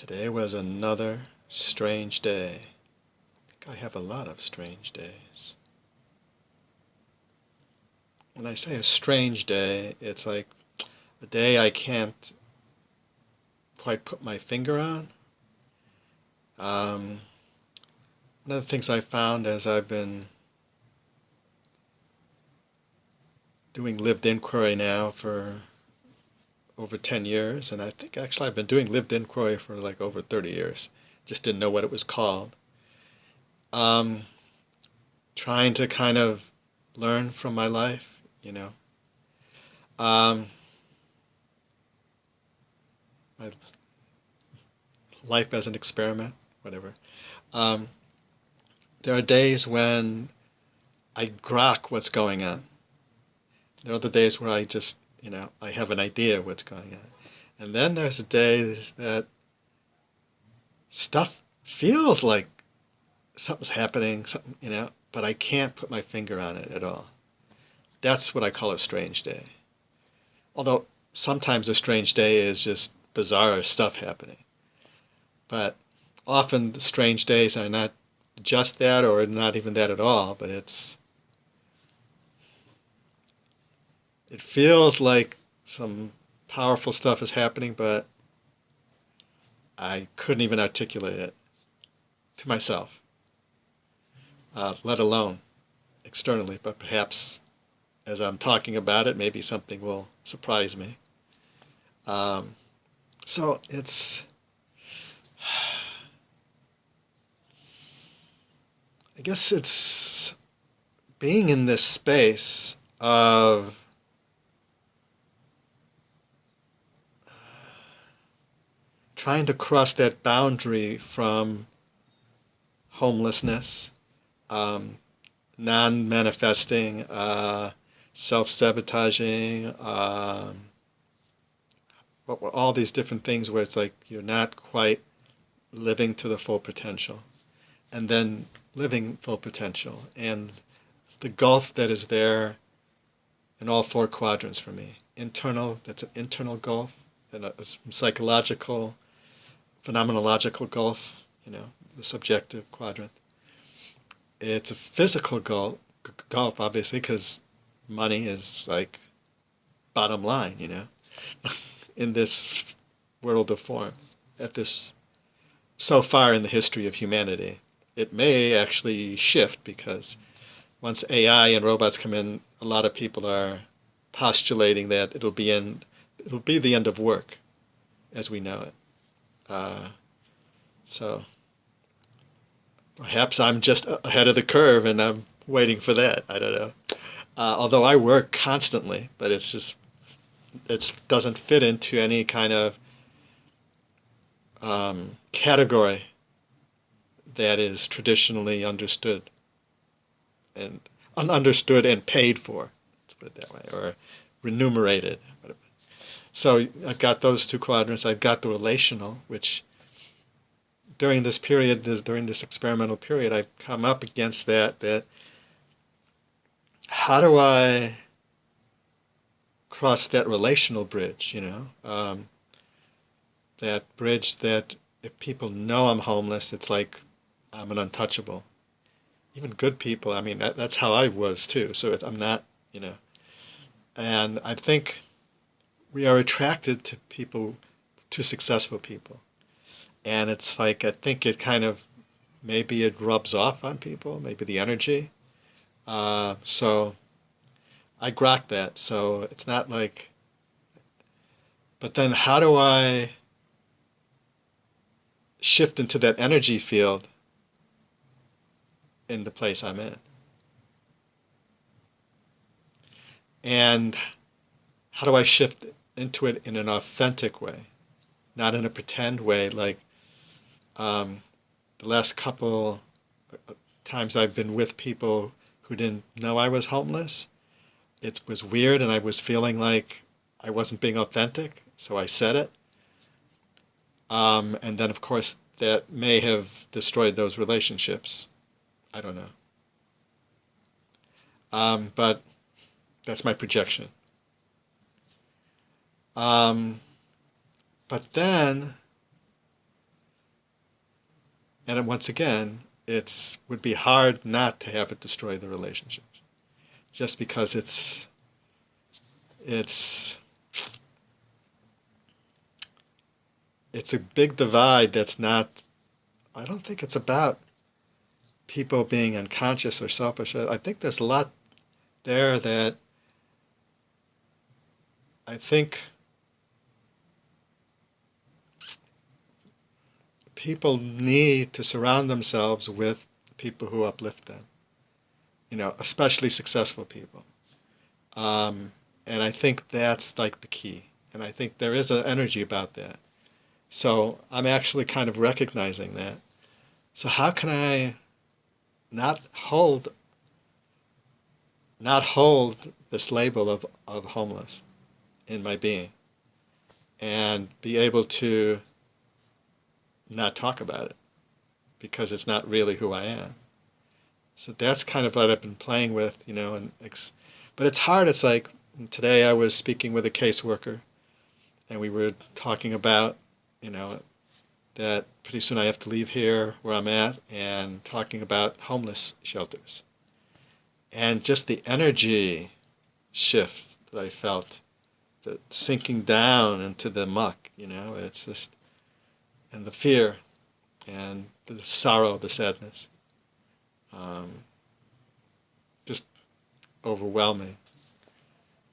Today was another strange day. I think I have a lot of strange days. When I say a strange day, it's like a day I can't quite put my finger on. Um, One of the things I found as I've been doing lived inquiry now for over 10 years, and I think actually I've been doing lived inquiry for like over 30 years. Just didn't know what it was called. Um, Trying to kind of learn from my life, you know. Um, my life as an experiment, whatever. Um, there are days when I grok what's going on. There are other days where I just, I have an idea what's going on. And then there's a day that stuff feels like something's happening, something, but I can't put my finger on it at all. That's what I call a strange day. Although sometimes a strange day is just bizarre stuff happening. But often the strange days are not just that or not even that at all, but it feels like some powerful stuff is happening, but I couldn't even articulate it to myself, let alone externally. But perhaps as I'm talking about it, maybe something will surprise me. Um, so I guess it's being in this space of trying to cross that boundary from homelessness, um, non-manifesting, self-sabotaging, all these different things where it's like you're not quite living to the full potential, and then living full potential, and the gulf that is there in all four quadrants for me. Internal, that's an internal gulf, and a psychological, phenomenological gulf, the subjective quadrant. It's a physical gulf, obviously, because money is like bottom line, in this world of form, at this so far in the history of humanity. It may actually shift because once AI and robots come in, a lot of people are postulating that it'll be the end of work as we know it. So perhaps I'm just ahead of the curve and I'm waiting for that. I don't know. Although I work constantly, but it doesn't fit into any kind of category that is traditionally understood and paid for. Let's put it that way, or remunerated. So I've got those two quadrants. I've got the relational, which during this period, during this experimental period, I've come up against that how do I cross that relational bridge, that bridge that if people know I'm homeless, it's like I'm an untouchable. Even good people, I mean, that's how I was too. So I'm not, and I think we are attracted to people, to successful people. And it's like, I think it kind of, maybe it rubs off on people, maybe the energy. So I grok that. So it's not like, but then how do I shift into that energy field in the place I'm in? And how do I shift into it in an authentic way, not in a pretend way, like the last couple times I've been with people who didn't know I was homeless. It was weird, and I was feeling like I wasn't being authentic, so I said it. And then, of course, that may have destroyed those relationships. I don't know. But that's my projection. But then And once again, it would be hard not to have it destroy the relationships, just because it's it's a big divide that's not. I don't think it's about people being unconscious or selfish. I think there's a lot there that I think people need to surround themselves with people who uplift them, especially successful people. And I think that's like the key. And I think there is an energy about that. So I'm actually kind of recognizing that. So how can I not hold this label of homeless in my being and be able to not talk about it because it's not really who I am. So that's kind of what I've been playing with, but it's hard. It's like today I was speaking with a caseworker and we were talking about, that pretty soon I have to leave here where I'm at and talking about homeless shelters. And just the energy shift that I felt, the sinking down into the muck, it's just, and the fear and the sorrow, the sadness, just overwhelming.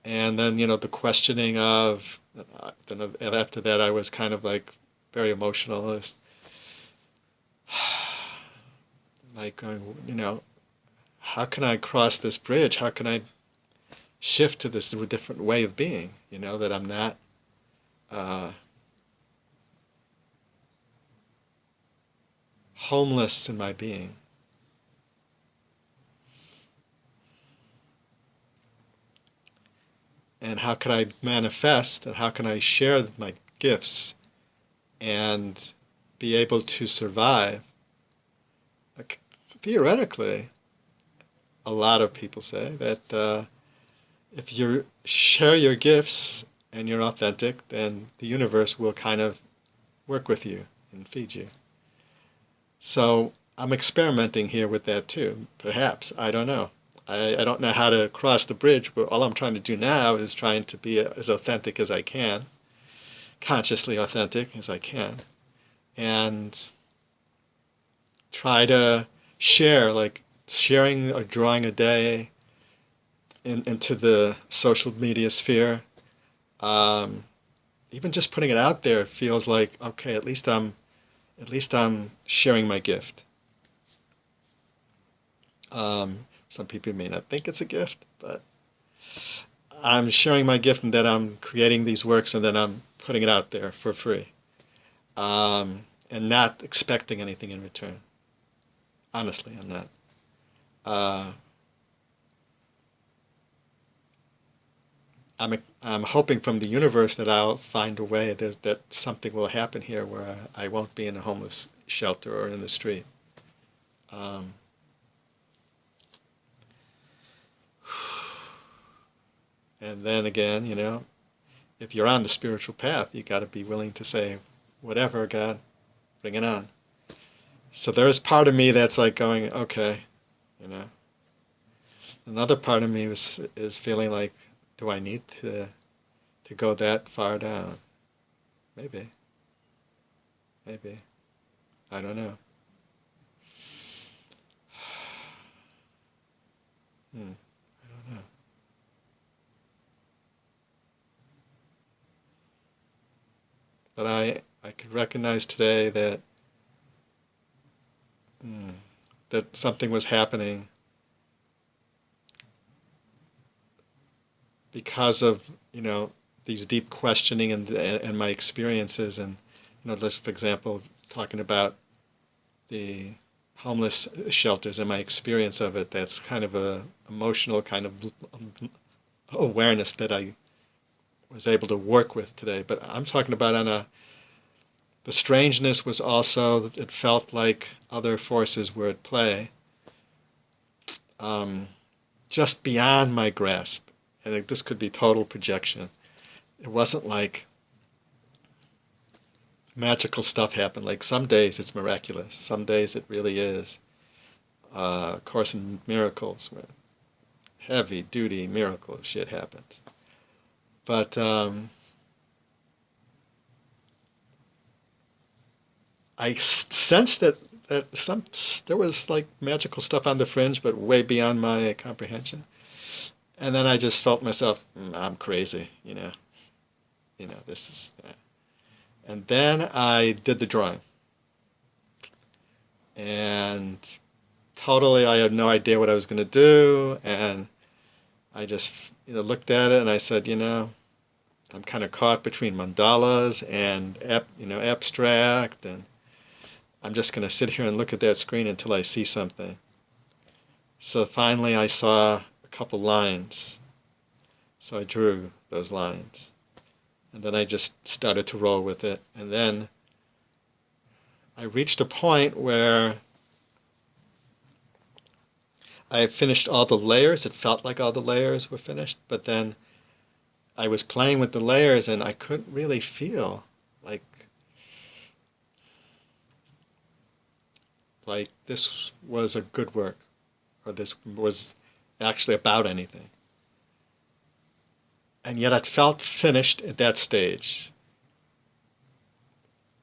And then, the questioning of, then after that I was kind of like very emotional, like going, how can I cross this bridge? How can I shift to this different way of being, that I'm not homeless in my being. And how can I manifest and how can I share my gifts and be able to survive? Like, theoretically, a lot of people say that if you share your gifts and you're authentic, then the universe will kind of work with you and feed you. So I'm experimenting here with that too. Perhaps, I don't know. I don't know how to cross the bridge, but all I'm trying to do now is trying to be as authentic as I can, consciously authentic as I can, and try to share, like sharing or drawing a day into the social media sphere. Even just putting it out there feels like, okay, at least I'm sharing my gift. Some people may not think it's a gift, but I'm sharing my gift in that I'm creating these works and then I'm putting it out there for free, and not expecting anything in return. Honestly, I'm not. I'm hoping from the universe that I'll find a way that something will happen here where I won't be in a homeless shelter or in the street. And then again, if you're on the spiritual path, you got to be willing to say, whatever, God, bring it on. So there is part of me that's like going, okay, Another part of me is feeling like, do I need to go that far down? Maybe. Maybe. I don't know. I don't know. But I could recognize today that that something was happening because of these deep questioning and my experiences, and just for example talking about the homeless shelters and my experience of it. That's kind of a emotional kind of awareness that I was able to work with today. But I'm talking about the strangeness was also, it felt like other forces were at play, just beyond my grasp. And this could be total projection. It wasn't like magical stuff happen. Like some days it's miraculous, some days it really is. Course in Miracles, where heavy duty miracle shit happens. But I sensed that there was like magical stuff on the fringe, but way beyond my comprehension. And then I just felt myself, I'm crazy, this is. And then I did the drawing, and totally I had no idea what I was going to do, and I just looked at it and I said, I'm kind of caught between mandalas and abstract, and I'm just going to sit here and look at that screen until I see something. So finally I saw a couple lines. So I drew those lines. And then I just started to roll with it. And then I reached a point where I finished all the layers. It felt like all the layers were finished, but then I was playing with the layers and I couldn't really feel like this was a good work, or this was actually about anything. And yet it felt finished at that stage.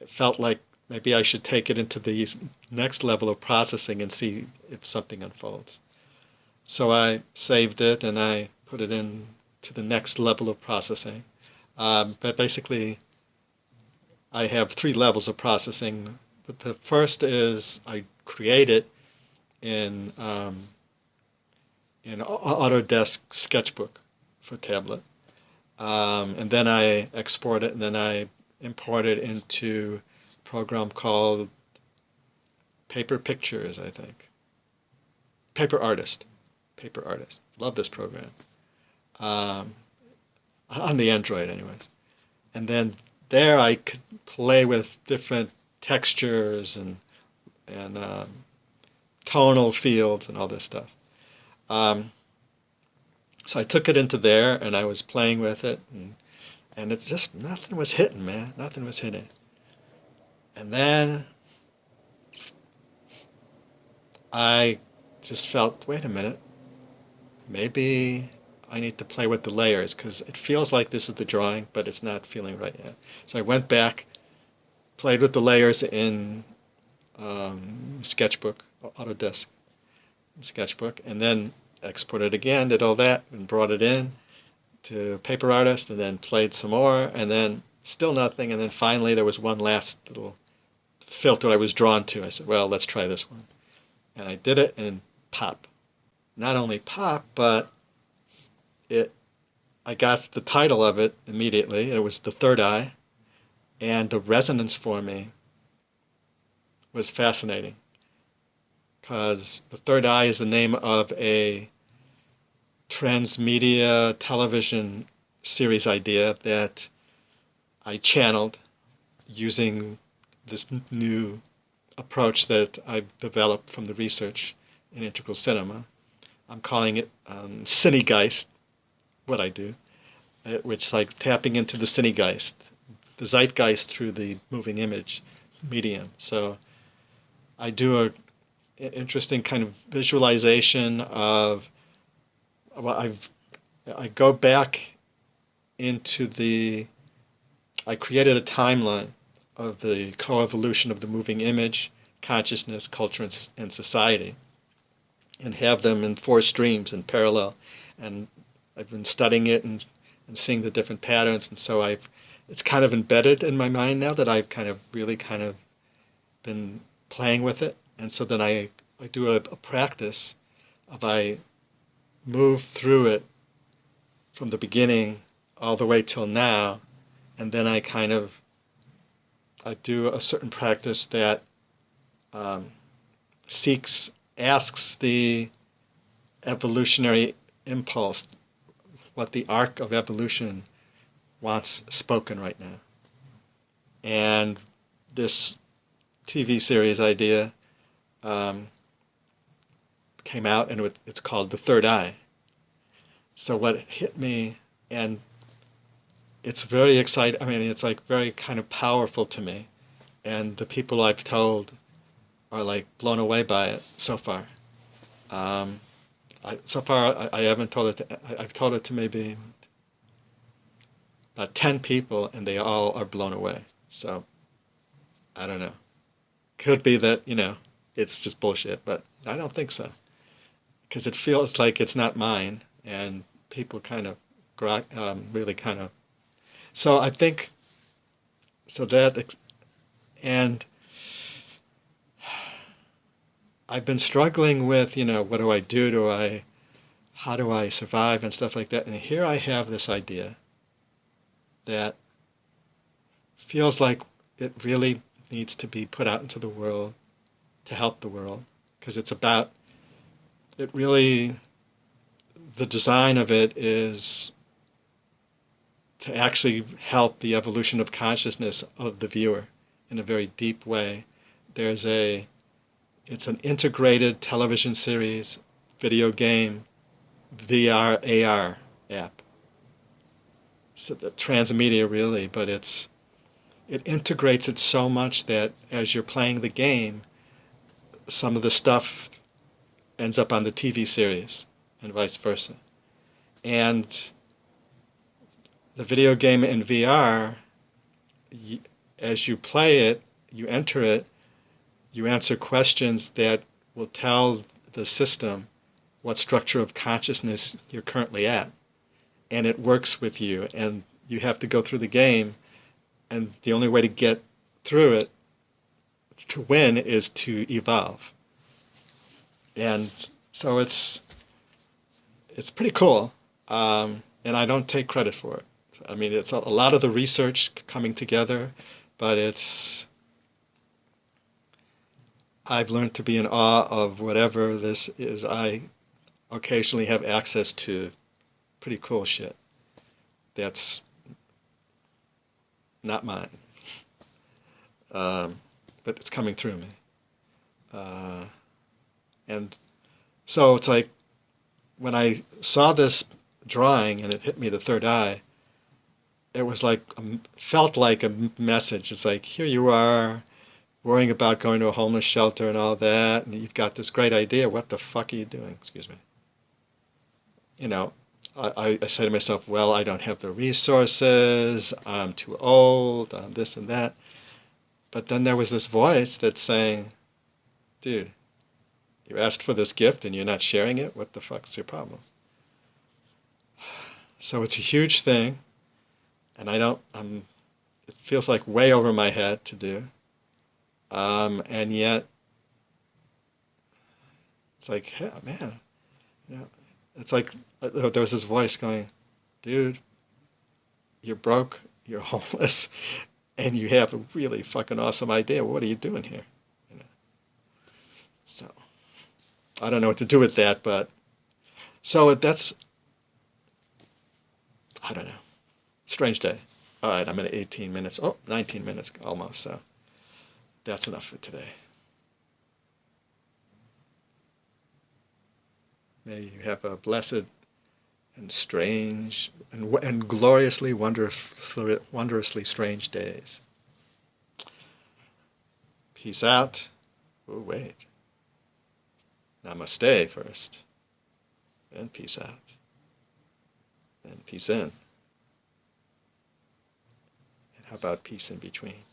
It felt like maybe I should take it into the next level of processing and see if something unfolds. So I saved it and I put it in to the next level of processing. But basically, I have 3 levels of processing. But the first is I create it in Autodesk Sketchbook for tablet. And then I export it, and then I import it into a program called Paper Pictures, I think. Paper Artist. Love this program. On the Android, anyways. And then there I could play with different textures and tonal fields and all this stuff. So I took it into there and I was playing with it, and it's just nothing was hitting, man. Nothing was hitting. And then I just felt, wait a minute, maybe I need to play with the layers, because it feels like this is the drawing, but it's not feeling right yet. So I went back, played with the layers in Sketchbook, Autodesk Sketchbook, and then exported again, did all that, and brought it in to Paper Artist, and then played some more, and then still nothing, and then finally there was one last little filter I was drawn to. I said, well, let's try this one. And I did it, and pop. Not only pop, but I got the title of it immediately. It was The Third Eye, and the resonance for me was fascinating, because The Third Eye is the name of a transmedia television series idea that I channeled using this new approach that I've developed from the research in integral cinema. I'm calling it Cinegeist, what I do, which is like tapping into the Cinegeist, the zeitgeist through the moving image medium. So I do an interesting kind of visualization of, well, I go back into I created a timeline of the coevolution of the moving image, consciousness, culture, and society, and have them in 4 streams in parallel. And I've been studying it and seeing the different patterns, and so it's kind of embedded in my mind now that I've really been playing with it. And so then I do a practice of I move through it from the beginning all the way till now, and then I do a certain practice that asks the evolutionary impulse, what the arc of evolution wants spoken right now. And this TV series idea came out, and it's called The Third Eye. So what hit me, and it's very exciting, I mean, it's like very kind of powerful to me, and the people I've told are like blown away by it so far. Um, I haven't told it I've told it to maybe about 10 people, and they all are blown away. So, I don't know. Could be that, it's just bullshit, but I don't think so. Because it feels like it's not mine, and people kind of really kind of. So I think, so that, and I've been struggling with, what do I do? How do I survive and stuff like that? And here I have this idea that feels like it really needs to be put out into the world to help the world, because it's about, it really, the design of it is to actually help the evolution of consciousness of the viewer in a very deep way. It's an integrated television series, video game, VR, AR app. So the transmedia really, but it integrates it so much that as you're playing the game, some of the stuff ends up on the TV series and vice versa. And the video game in VR, as you play it, you enter it, you answer questions that will tell the system what structure of consciousness you're currently at. And it works with you, and you have to go through the game, and the only way to get through it, to win, is to evolve. And so it's pretty cool, and I don't take credit for it. I mean, it's a lot of the research coming together, but I've learned to be in awe of whatever this is. I occasionally have access to pretty cool shit that's not mine, but it's coming through me. And so it's like, when I saw this drawing and it hit me the third eye, it was like, felt like a message. It's like, here you are, worrying about going to a homeless shelter and all that, and you've got this great idea. What the fuck are you doing? Excuse me. I say to myself, well, I don't have the resources, I'm too old, I'm this and that. But then there was this voice that's saying, dude, you asked for this gift and you're not sharing it? What the fuck's your problem? So it's a huge thing, and it feels like way over my head to do. And yet, it's like, hey, man, it's like there was this voice going, dude, you're broke, you're homeless, and you have a really fucking awesome idea. What are you doing here? So, I don't know what to do with that, but so that's, I don't know. Strange day. All right, I'm at 18 minutes. 19 minutes almost, so that's enough for today. May you have a blessed and strange and gloriously, wondrously strange days. Peace out. Oh, wait. Namaste first. Then peace out. Then peace in. And how about peace in between?